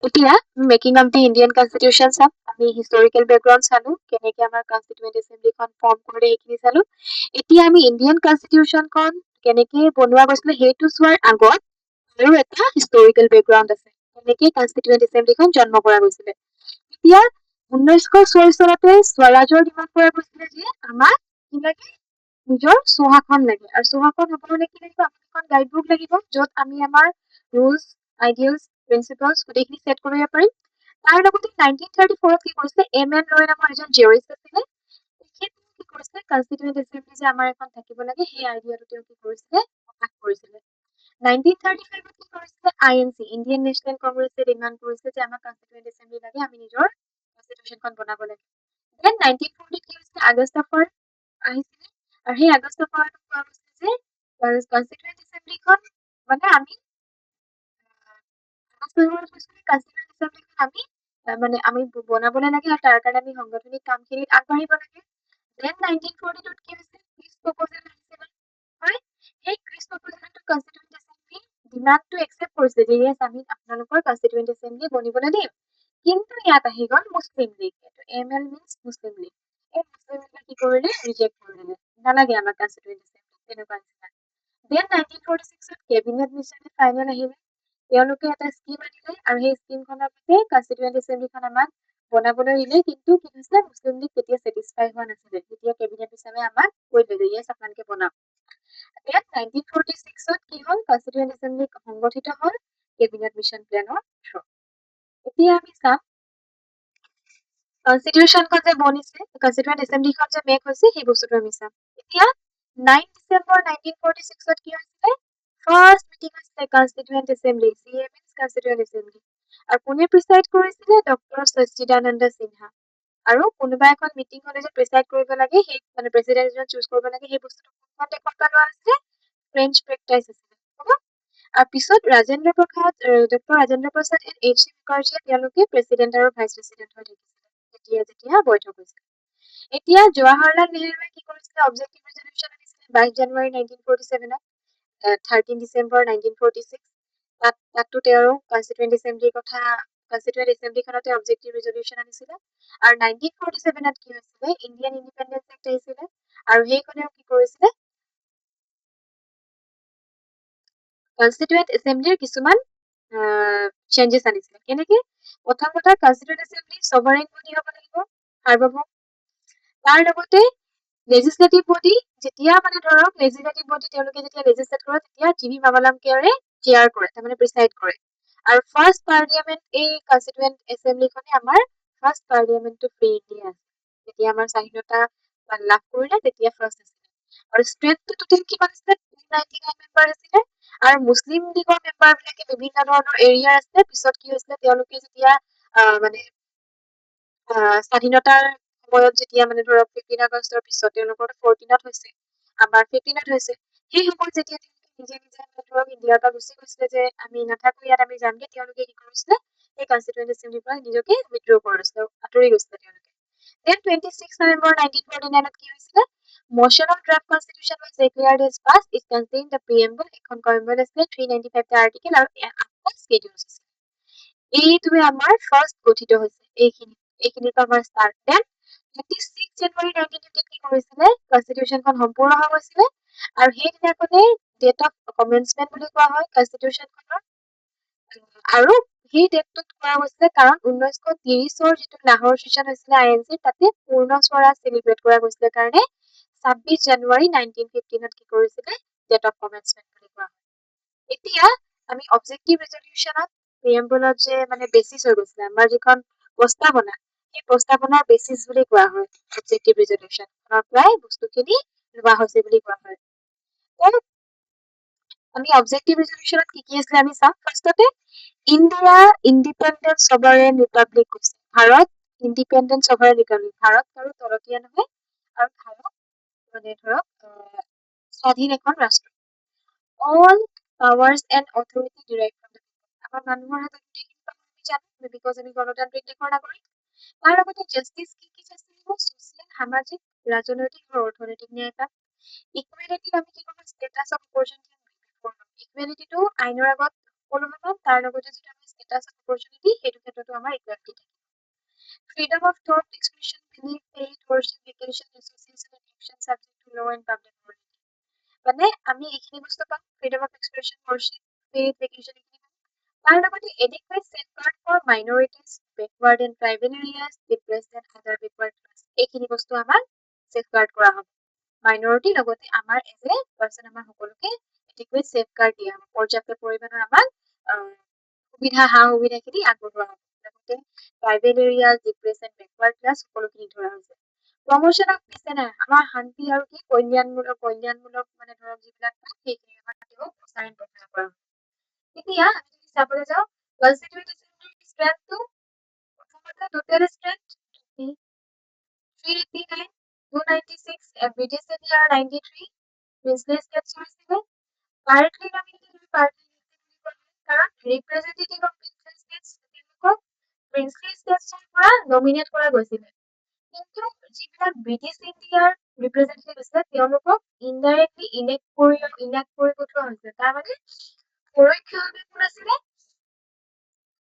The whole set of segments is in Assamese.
এতিয়া making of the Indian constitution চাম, আমি হিষ্টৰিকেল বেকগ্ৰাউণ্ড চালো, কেনেকে আমাৰ কনষ্টিটিউৱেণ্ট এছেম্বলিখন ফৰ্ম কৰে সেইখিনি চালো। এতিয়া আমি ইণ্ডিয়ান কনষ্টিটিউশ্যনখন কেনেকে বনোৱা গৈছিলে সেইটো চোৱাৰ আগত আৰু এটা হিষ্টৰিকেল বেকগ্ৰাউণ্ড আছে, কেনেকে কনষ্টিটিউৱেণ্ট এছেম্বলিখন জন্ম কৰা গৈছিলে। এতিয়া 1904 চনতে স্বৰাজৰ ডিমাণ্ড কৰা গৈছিলে যে আমাক কি লাগে, নিজৰ চৌহাখন লাগে, আৰু চৌহাখন হ'বলৈ কি লাগিব, আমাক এখন গাইড বুক লাগিব য'ত আমি আমাৰ ৰুলছ, আইডিয়েলছ, প্ৰিন্সিপলছ গোটেইখিনি ছেট কৰিব পাৰিম। তাৰ লগতে 1934 কি কৰিছিলে, এম.এন. ৰয় নামৰ এজন জিঅৰিষ্ট আছিলে, তেখেতে কি কৰিছিলে, কনষ্টিটিউৱেণ্ট এছেম্বলি যে আমাৰ এখন থাকিব লাগে সেই আইডিয়াটো তেওঁ কি কৰিছিলে, প্ৰকাশ কৰিছিলে। 1935 কি কৰিছিলে, INC ইণ্ডিয়ান নেশ্যনেল কংগ্ৰেছে ডিমাণ্ড কৰিছিলে যে আমাক কনষ্টিটিউৱেণ্ট এছেম্বলি লাগে, আমি নিজৰ কনষ্টিটিউশ্যনখন বনাব লাগে। দেন 1940 কি হৈছিলে, আগষ্ট ফৰ আহিছিলে, আৰু সেই আগষ্ট ফৰটো কোৱা গৈছিলে যে কনষ্টিটিউৱেণ্ট এছেম্বলিখন মানে আমি আমি বনাবলৈ লাগে, আৰু তাৰ কাৰণে আমি সাংগঠনিক কামখিনিত আগবাঢ়িব লাগে। দেন 1942 কি হৈছিল, ক্ৰিছ প্ৰপ'জেল আহিছিলে, হয়, সেই ক্ৰিছ প্ৰপ'জেলটো কনষ্টিটিউৱেণ্ট এছেম্বলি ডিমাণ্ডটো একচেপ্ট কৰিছিলে যে য়েছ আমি আপোনালোকৰ কনষ্টিটিউৱেণ্ট এছেম্বলি বনিবলৈ দিম, কিন্তু ইয়াত আহি গ'ল মুছলিম লীগ, এম.এল. মিনছ মুছলিম লীগ, এই মুছলিম লীগে কি কৰিলে, ৰিজেক্ট কৰি দিলে, নালাগে আমাক কনষ্টিটিউৱেণ্ট এছেম্বলি, তেনেকুৱা নিচিনা। দেন 1946 কেবিনেট মিছনে ফাইনেল আহিলে, তেওঁলোকে এটা স্কিম আনিলে, আৰু সেই স্কিমখনৰ মতে কনষ্টিটিউৱেণ্ট এছেম্বলিখন আমাক বনাবলৈ দিলে, কিন্তু কি হৈছিলে, মুছলিম লীগ তেতিয়া ছেটিছফাই হোৱা নাছিলে, তেতিয়া কেবিনেট মিছনে আমাক কৈ দিলে য়েছ আপোনালোকে বনাওক। দেন 1946 কি হ'ল, কনষ্টিটিউৱেণ্ট এছেম্বলি সংগঠিত হ'ল কেবিনেট মিছন প্লেনৰ থ্ৰু। এতিয়া আমি চাম কনষ্টিটিউশ্যনখন যে বনিছে, কনষ্টিটিউৱেণ্ট এছেম্বলিখন যে মেক হৈছে সেই বস্তুটো আমি চাম। এতিয়া 9 ডিচেম্বৰ 1946 কি হৈছিলে, ফাৰ্ষ্ট মিটিং হৈছিলে constituent assembly, CA means constituent assembly, আৰু কোনে প্ৰিচাইড কৰিছিলে, ডক্টৰ সচ্চিদানন্দ সিনহা। আৰু কোনোবা এখন মিটিং হ'লে যে প্ৰিচাইড কৰিব লাগে, সেই মানে প্ৰেচিডেণ্ট এজন চুজ কৰিব লাগে, সেই বস্তুটো কোনখন দেশৰ পৰা লোৱা হৈছিলে, ফ্ৰেঞ্চ প্ৰেক্টাইচ আছিলে, হ'ব। আৰু পিছত doctor Rajendra Prasad and H.C. মুখাৰ্জীয়ে তেওঁলোকে প্ৰেচিডেণ্ট আৰু ভাইচ প্ৰেচিডেণ্ট হৈ থাকিছিলে যেতিয়া বৈঠক হৈছিল। এতিয়া জৱাহৰলাল নেহৰুৱে কি কৰিছিলে, অবজেক্টিভ ৰিজলিউশ্যন আনিছিলে 22 জানুৱাৰী 1947, 13 ডিচেম্বৰ 1946, তাতো তেওঁ কনষ্টিটিউৱেণ্ট এছেম্বলিখনতে অবজেক্টিভ ৰিজলিউশ্যন আনিছিলে। আৰু 1947 কি হৈছিলে, ইণ্ডিয়ান ইণ্ডিপেণ্ডেন্স এক্ট আহিছিলে, আৰু সেইখনেও কি কৰিছিলে, কনষ্টিটিউৱেণ্ট এছেম্বলিৰ কিছুমান চেঞ্জেছ আনিছিলে। কেনেকে, প্ৰথম কথা, কনষ্টিটিউৱেণ্ট এছেম্বলি ছভাৰেইন বডি হ'ব লাগিব, সাৰ্বভৌম। তাৰ লগতে লেজিছলেটিভ বডি, যেতিয়া মানে ধৰক লেজিছলেটিভ বডি তেওঁলোকে যেতিয়া লেজিছলেট কৰে, তেতিয়া জি.ভি. মামালাম কেয়াৰে চেয়াৰ কৰে, তাৰমানে প্ৰিচাইড কৰে। আৰু ফাৰ্ষ্ট পাৰ্লিয়ামেণ্ট, এই কনষ্টিটিউৱেণ্ট এছেম্বলিখনে আমাৰ ফাৰ্ষ্ট পাৰ্লিয়ামেণ্টটো ফ্ৰী ইণ্ডিয়া আছে, যেতিয়া আমাৰ স্বাধীনতা লাভ কৰিলে তেতিয়া ফাৰ্ষ্ট আছিলে। আৰু ষ্ট্ৰেংথটো টোটেল কিমান আছিলে, 299 মেম্বাৰ আছিলে, আৰু মুছলিম লীগৰ মেম্বাৰ বিলাকে বিভিন্ন ধৰণৰ এৰিয়াৰ আছিলে। পিছত কি হৈছিলে, তেওঁলোকে যেতিয়া মানে স্বাধীনতাৰ সময়ত যেতিয়া মানে ধৰক 15 আগষ্টৰ পিছত তেওঁলোকৰ 14ত হৈছে, আমাৰ 15ত হৈছে, সেই সময়ত যেতিয়া নিজে নিজে ধৰক ইণ্ডিয়াৰ পৰা গুচি গৈছিলে যে আমি নাথাকো ইয়াত, আমি যামগে, তেওঁলোকে কি কৰিছিলে, সেই কনষ্টিটিউৱেণ্ট এছেম্বলিৰ পৰা নিজকে উইথড্ৰ কৰি লৈছিলে, আঁতৰি গৈছিলে তেওঁলোকে। দেন 26 নৱেম্বৰ 1949 কি হৈছিলে, motion of draft constitution was declared as passed. It contained the preamble, এখন কনভেন্ট আছিলে, 395 টা আৰ্টিকেল, আৰু 8টা স্কেডিউলছ আছে। এইটোৱে আমাৰ ফাৰ্ষ্ট গঠিত হৈছে, এইখিনিৰ পৰা আমাৰ ষ্টাৰ্ট। দেন 26 জানুৱাৰী 1950 কি কৰিছিলে, কনষ্টিটিউশ্যনখন সম্পূৰ্ণ হৈ গৈছিলে, আৰু সেইদিনাখনে ডেট অফ কমেন্সমেন্ট বুলি কোৱা হয় কনষ্টিটিউশ্যনখনৰ। আৰু সেই ডেটটোত কৰা হৈছিলে কাৰণ 1930 যিটো লাহোৰ ছেছন হৈছিলে INC, তাতে পূৰ্ণ স্বৰাজ চেলিব্ৰেট কৰা গৈছিলে কাৰণে 26 জানুৱাৰী 1915 কি কৰিছিলে, ডেট অফ কমেন্সমেন্ট বুলি কোৱা হয়। এতিয়া আমি অবজেক্টিভ ৰিজলিউশ্যনত প্ৰিএম্বলত যে মানে বেচিছ হৈ গৈছিলে, আমাৰ যিখন প্ৰস্তাৱনা, সেই প্ৰস্তাৱনাৰ বেচিছ বুলি কোৱা হয় অবজেক্টিভ ৰিজলিউশ্যনৰ পৰাই বস্তুখিনি লোৱা হৈছে বুলি কোৱা হয়। আমি অবজেক্টিভ ৰিজলিউশ্যনত কি আছিলে আমি চাম। ফাৰ্ষ্টতে ইণ্ডিয়া ইণ্ডিপেণ্ডেন্ট ছভাৰেইন ৰিপাব্লিক কৈছে, Bharat independent sovereign Republic, Bharat কাৰো তলতীয়া নহয়, আৰু ভাৰত মানে ধৰক স্বাধীন এখন ৰাষ্ট্ৰ। All powers and authority derive from the people, আমাৰ মানুহৰ হাতত গোটেইখিনি পাৱাৰ আমি জানো, বিকজ আমি গণতান্ত্ৰিক দেশৰ নাগৰিক। তাৰ লগতে জাষ্টিছ কি থাকিব, ছ'চিয়েল, সামাজিক, ৰাজনৈতিক আৰু অৰ্থনৈতিক ন্যায় পাম। ইকুৱেলিটি আমি কি ক'ম, ষ্টেটাছ অফ অপৰচুনিটি, ইকুৱেলিটিটো আইনৰ আগত সকলো পাম, তাৰ লগতে যিটো আমি status of opportunity সেইটো ক্ষেত্ৰতো আমাৰ equality থাকে freedom of thought expression belief faith worship vacation association and action subject to law and public morality মানে আমি এইখিনি বস্তু পাম freedom of expression worship faith vacation এইখিনি পাম তাৰ লগতে adequate safeguard for minorities backward and tribal areas depressed and other backward class এইখিনি বস্তু আমাৰ safeguard কৰা হ'ব minority লগতে আমাৰ as a person আমাৰ সকলোকে adequate safeguard দিয়া হ'ব পৰ্যাপ্ত পৰিমাণৰ আমাৰ সুবিধা সুবিধাখিনি আগবঢ়োৱা হ'ব লগতে tribal areas depressed and backward class সকলোখিনি ধৰা হৈছে promotion of peace and আমাৰ শান্তি আৰু কি কল্যাণমূলক মানে ধৰক যিবিলাক সেইখিনি আমাৰ কেৱল প্ৰচাৰ প্ৰচাৰ কৰা এতিয়া আমি যদি চাবলৈ যাওঁ constituent assembly strength to প্ৰথমতে total strength 389 296 British India 93 princely states হৈছিলে partly nominated partly কাৰণ representative of princely states তেওঁলোকক princely states পৰা nominate কৰা গৈছিলে কিন্তু যিবিলাক ব্ৰিটিছ ইণ্ডিয়াৰ ৰিপ্ৰেজেন্টেটিভ আছে তেওঁলোকক ইনডাইৰেক্টলি ইলেক্ট কৰি পঠোৱা হৈছে তাৰমানে পৰোক্ষভাৱে কোন আছিলে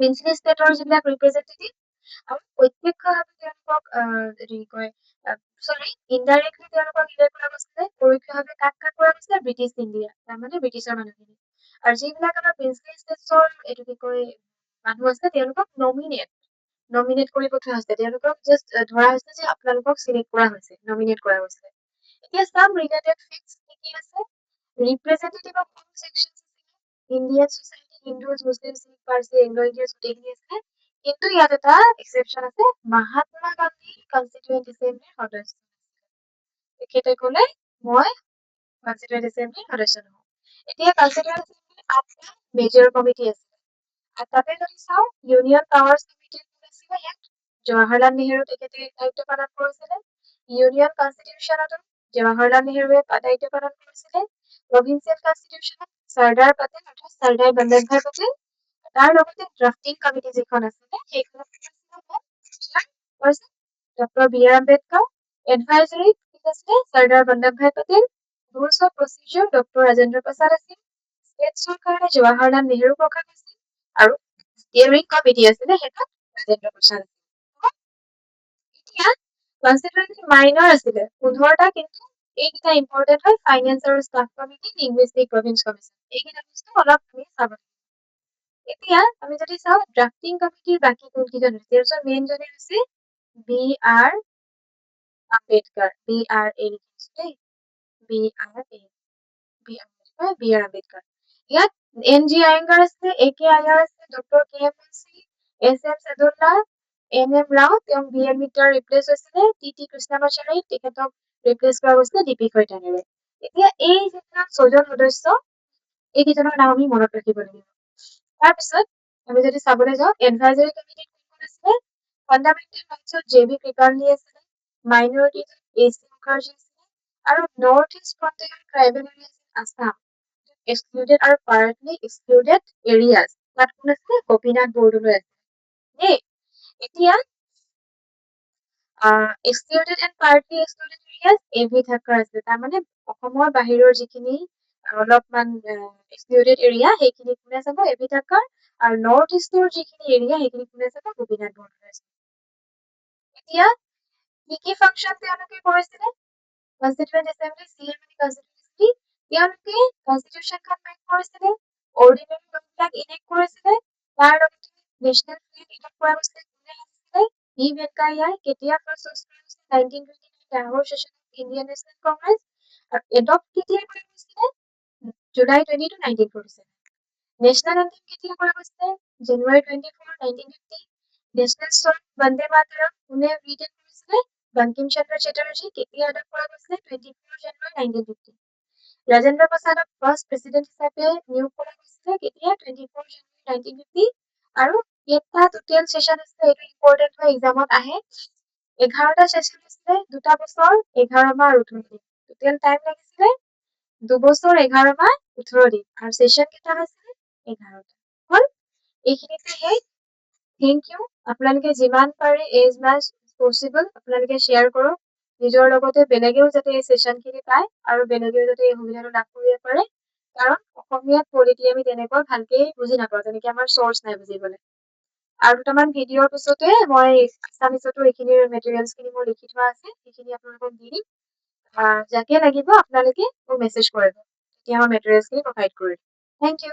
প্ৰিন্সলি ষ্টেটৰ যিবিলাক ৰিপ্ৰেজেন্টেটিভ আৰু প্ৰত্যক্ষভাৱে তেওঁলোকক ইনডাইৰেক্টলি তেওঁলোকক ইলেক্ট কৰা গৈছিলে পৰোক্ষভাৱে কাক কৰা গৈছিলে ব্ৰিটিছ ইণ্ডিয়া তাৰমানে ব্ৰিটিছৰ মানুহখিনি আৰু যিবিলাক আমাৰ প্ৰিন্সলি ষ্টেটছৰ এইটো কি কয় মানুহ আছে তেওঁলোকক নমিনেট কৰি পঠোৱা হৈছে তেওঁলোকক জাষ্ট ধৰা হৈছে যে আপোনালোকক সিলেক্ট কৰা হৈছে নমিনেট কৰা হৈছে এতিয়া সাম ৰিলেটেড ফেক্টস কি আছে representative of all sections Indian society Hindus Muslim Sikh Percy Anglo Indian গোটেইখিনি আছে কিন্তু ইয়াত এটা এক্সেপশন আছে মহাত্মা গান্ধী কনস্টিটিউয়েন্ট এছেম্বলিৰ সদস্য তেখেতে ক'লে মই কনস্টিটিউয়েন্ট এছেম্বলিৰ সদস্য নহওঁ এতিয়া কনস্টিটিউয়েন্ট এছেম্বলিৰ 8টা মেজৰ কমিটি আছে আৰু তাতে যদি চাওঁ ইউনিয়ন পাৱাৰ্স কমিটি আছিলে ইয়াত জৱাহৰলাল নেহেৰু তেখেতে দায়িত্ব পালন কৰিছিলে ইউনিয়ন কনস্টিটিউশ্যনতো জৱাহৰলাল নেহেৰুৱে দায়িত্ব পালন কৰিছিলে প্ৰভিন্সিয়েল কনস্টিটিউশ্যনত চৰ্দাৰ পেটেল অৰ্থাৎ চৰ্দাৰ বল্লভভাই পেটেল তাৰ লগতে ড্ৰাফটিং কমিটি যিখন আছিলে সেইখনত doctor B R Ambedkar advisory আছিলে Sardar Vallabhbhai Patel rules of procedure doctor Rajendra Prasad আছিল ষ্টেটছৰ কাৰণে জৱাহৰলাল নেহেৰু প্ৰধান আছিল আৰু ষ্টিয়াৰিং কমিটি আছিলে সেইখন ৰাজেন্দ্ৰ প্ৰসাদ এতিয়া কনস্টিটিউয়েন্ট মাইনৰ আছিলে 15টা কিন্তু এইকেইটা ইম্পৰ্টেন্ট হয় ফাইনেন্স আৰু staff committee linguistic province commission এইকেইটা বস্তু অলপ আমি চাব এতিয়া আমি যদি চাওঁ ড্ৰাফটিং কমিটিৰ বাকি কোনকেইজন আছে তেওঁৰ মেইন জনে হৈছে B R Ambedkar B R A B R Ambedkar ইয়াত এন জি আয়েংগাৰ আছে এ কে আয়াৰ আছে doctor K M Munshi S M Saadulla N M Rao তেওঁ বি এম মিটাৰ ৰিপ্লেচ হৈছিলে টি টি কৃষ্ণমাচাৰী তেখেতক ৰিপ্লেচ কৰা হৈছিলে ডিপি খৈতানেৰে এতিয়া এই যিবিলাক 6জন সদস্য এইকেইজনৰ নাম আমি মনত ৰাখিব লাগিব তাৰপিছত আমি যদি চাবলৈ যাওঁ এডভাইজৰী কমিটিত কোন আছিলে ফাণ্ডামেণ্টেল ৰাইটছত জে বি কৃপালী আছিলে মাইনৰিটিজ এ চি মুখাৰ্জী আছিলে আৰু north east frontier tribal areas Assam excluded আৰু পাৰ্টলি এক্সক্লুডেড এৰিয়াজ তাত কোন আছিলে গোপীনাথ বৰদলৈ আছিলে দেই এতিয়া excluded and partly excluded areas এভি থাকাৰ আছিলে তাৰমানে অসমৰ বাহিৰৰ যিখিনি অলপমান এক্সক্লুডেড এৰিয়া সেইখিনি কোনে চাব এভি থাকাৰ আৰু নৰ্থ ইষ্টৰ যিখিনি এৰিয়া সেইখিনি কোনে চাব গোপীনাথ বৰদলৈ এতিয়া কি ফাংচন তেওঁলোকে কৰিছিলে কনস্টিটিউয়েন্ট এছেম্বলি সিএম মানে কনস্টিটিউয়েন্ট তেওঁলোকে কনস্টিটিউশ্যনখন মেক কৰিছিলে অৰ্ডিনেৰী লবিলাক ইনেক্ট কৰিছিলে তাৰ লগতে নেশ্যনেল ফ্লেগ ইনেক্ট কৰা হৈছিলে কোনে আছিলে ই ভেংকায়া কেতিয়া ফাৰ্ষ্ট হৈছিলে 1929 Lahore session of Indian national Congress আৰু এডপ্ট কেতিয়া কৰা হৈছিলে জুলাই 22 1947 নেশ্যনেল এন্থেম কেতিয়া কৰা হৈছিলে জানুৱাৰী 24 1950 নেশ্যনেল সং বন্দে মাতৰম কোনে ৰিটেন কৰিছিলে বংকিম চন্দ্ৰ চেটাৰ্জী কেতিয়া এডপ্ট কৰা হৈছিলে 24 জানুৱাৰী 1950 ৰাজেন্দ্ৰ প্ৰসাদক ফাৰ্ষ্ট প্ৰেসিডেন্ট হিচাপে নিয়োগ কৰা হৈছিলে কেতিয়া 24 জানুৱাৰী 1950 আৰু এটা টোটেল সেশন আছে এইটো ইম্পৰ্টেন্ট হয় এক্সামত আহে 11টা সেশন আছে 2টা বছৰ 11 মাহ 18 দিন টোটেল টাইম লাগিছিলে 2 বছৰ 11 মাহ 18 দিন আৰু সেশন কেইটা আছিল 11টা হল এইখিনিতে হেই থ্যাংক ইউ আপোনালোকে যিমান পাৰে এজ মাছ পসিবল আপোনালোকে শেয়াৰ কৰক নিজৰ লগতে বেলেগেও যাতে এই সেশনখিনি পায় আৰু বেলেগেও যাতে এই সুবিধাটো লাভ কৰিব পাৰে কাৰণ অসমীয়াত পলিটি আমি তেনেকৈ ভালকে বুজি নাপাওঁ, তেনেকে আমাৰ চৰ্চ নাই বুজিবলৈ। আৰু দুটামান ভিডিঅ'ৰ পিছতে মই আছামিছতো এইখিনিৰ মেটেৰিয়েলছখিনি মোৰ লিখি থোৱা আছে, সেইখিনি আপোনালোকক দি দিম। যাকে লাগিব আপোনালোকে মোক মেছেজ কৰিব, তেতিয়া মই মেটেৰিয়েলছখিনি প্ৰভাইড কৰিম। Thank U.